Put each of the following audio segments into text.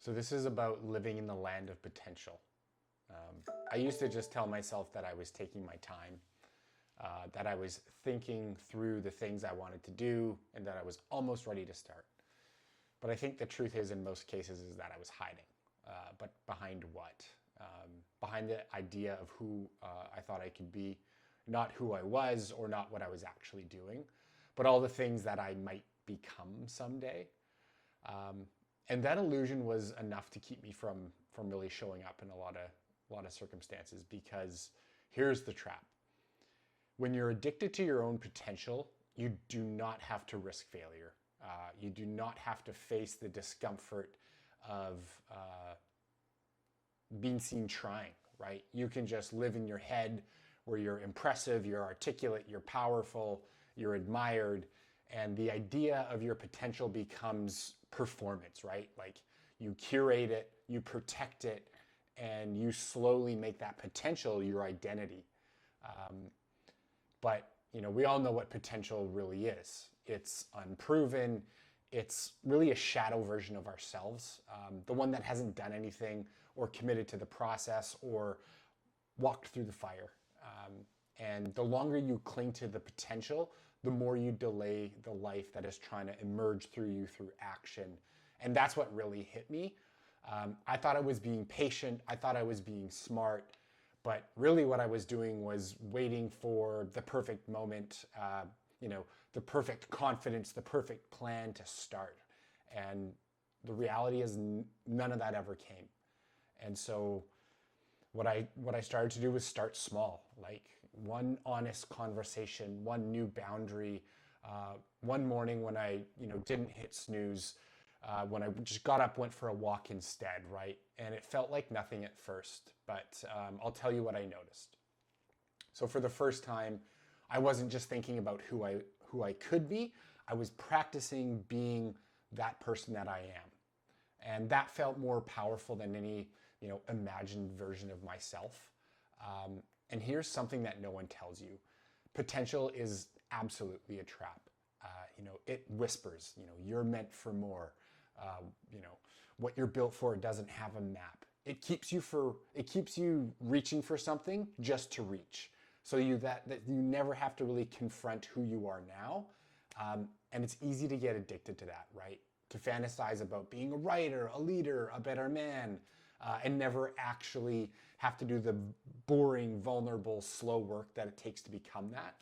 So this is about living in the land of potential. I used to just tell myself that I was taking my time, that I was thinking through the things I wanted to do, and that I was almost ready to start. But I think the truth is, in most cases, is that I was hiding. But behind what? Behind the idea of who I thought I could be, not who I was or not what I was actually doing, but all the things that I might become someday. And that illusion was enough to keep me from really showing up in a lot of circumstances, because here's the trap. When you're addicted to your own potential, you do not have to risk failure. You do not have to face the discomfort of being seen trying, right? You can just live in your head where you're impressive, you're articulate, you're powerful, you're admired, and the idea of your potential becomes performance, right? Like you curate it, you protect it, and you slowly make that potential your identity. But we all know what potential really is. It's unproven. It's really a shadow version of ourselves, the one that hasn't done anything or committed to the process or walked through the fire. And the longer you cling to the potential, the more you delay the life that is trying to emerge through you through action. And that's what really hit me. I thought I was being patient. I thought I was being smart. But really what I was doing was waiting for the perfect moment, the perfect confidence, the perfect plan to start. And the reality is none of that ever came. And so what I started to do was start small, like one honest conversation, one new boundary, one morning when I didn't hit snooze, when I just got up, went for a walk instead, right? And it felt like nothing at first, but I'll tell you what I noticed. So for the first time, I wasn't just thinking about who I could be. I was practicing being that person that I am. And that felt more powerful than any imagined version of myself. And here's something that no one tells you. Potential is absolutely a trap. It whispers, you're meant for more. What you're built for doesn't have a map. It keeps you reaching for something just to reach. So that you never have to really confront who you are now. And it's easy to get addicted to that, right? To fantasize about being a writer, a leader, a better man, and never actually have to do the boring, vulnerable, slow work that it takes to become that.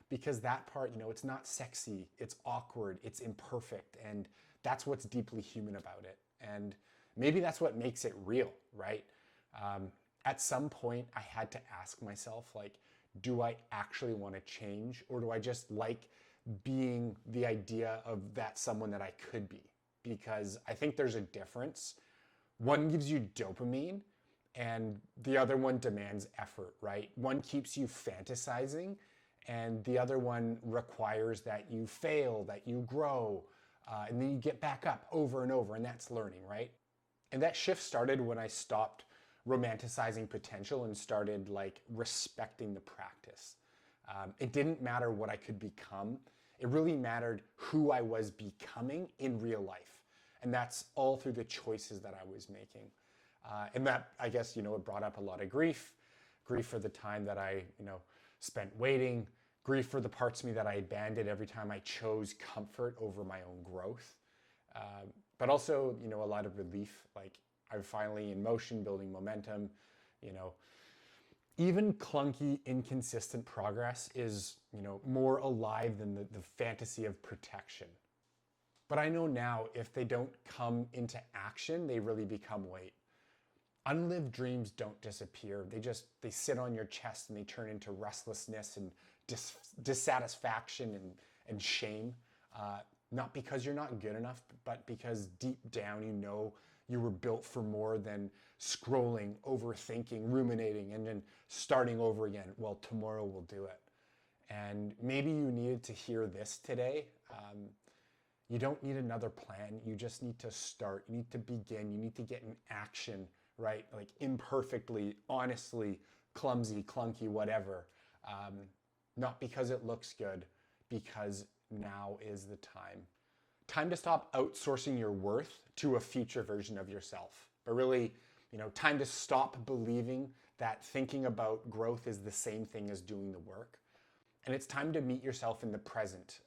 Because that part, it's not sexy, it's awkward, it's imperfect, and that's what's deeply human about it. And maybe that's what makes it real, right? At some point, I had to ask myself, like, do I actually want to change, or do I just like being the idea of that someone that I could be? Because I think there's a difference. One gives you dopamine, and the other one demands effort, right? One keeps you fantasizing, and the other one requires that you fail, that you grow, and then you get back up over and over, and that's learning, right? And that shift started when I stopped romanticizing potential and started respecting the practice. It didn't matter what I could become. It really mattered who I was becoming in real life. And that's all through the choices that I was making. And that, I guess, it brought up a lot of grief for the time that I, spent waiting, grief for the parts of me that I abandoned every time I chose comfort over my own growth. But also, a lot of relief, like I'm finally in motion, building momentum, even clunky, inconsistent progress is, more alive than the fantasy of protection. But I know now if they don't come into action, they really become weight. Unlived dreams don't disappear. They sit on your chest and they turn into restlessness and dissatisfaction and shame. Not because you're not good enough, but because deep down you were built for more than scrolling, overthinking, ruminating, and then starting over again. Well, tomorrow will do it. And maybe you needed to hear this today. You don't need another plan. You just need to start. You need to begin. You need to get in action, right? Like imperfectly, honestly, clumsy, clunky, whatever. Not because it looks good, because now is the time. Time to stop outsourcing your worth to a future version of yourself. But really, time to stop believing that thinking about growth is the same thing as doing the work. And it's time to meet yourself in the present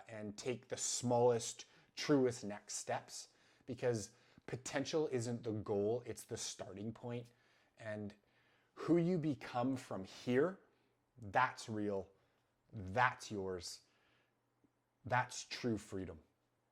and take the smallest, truest next steps, because potential isn't the goal, it's the starting point. And who you become from here, that's real, that's yours, that's true freedom.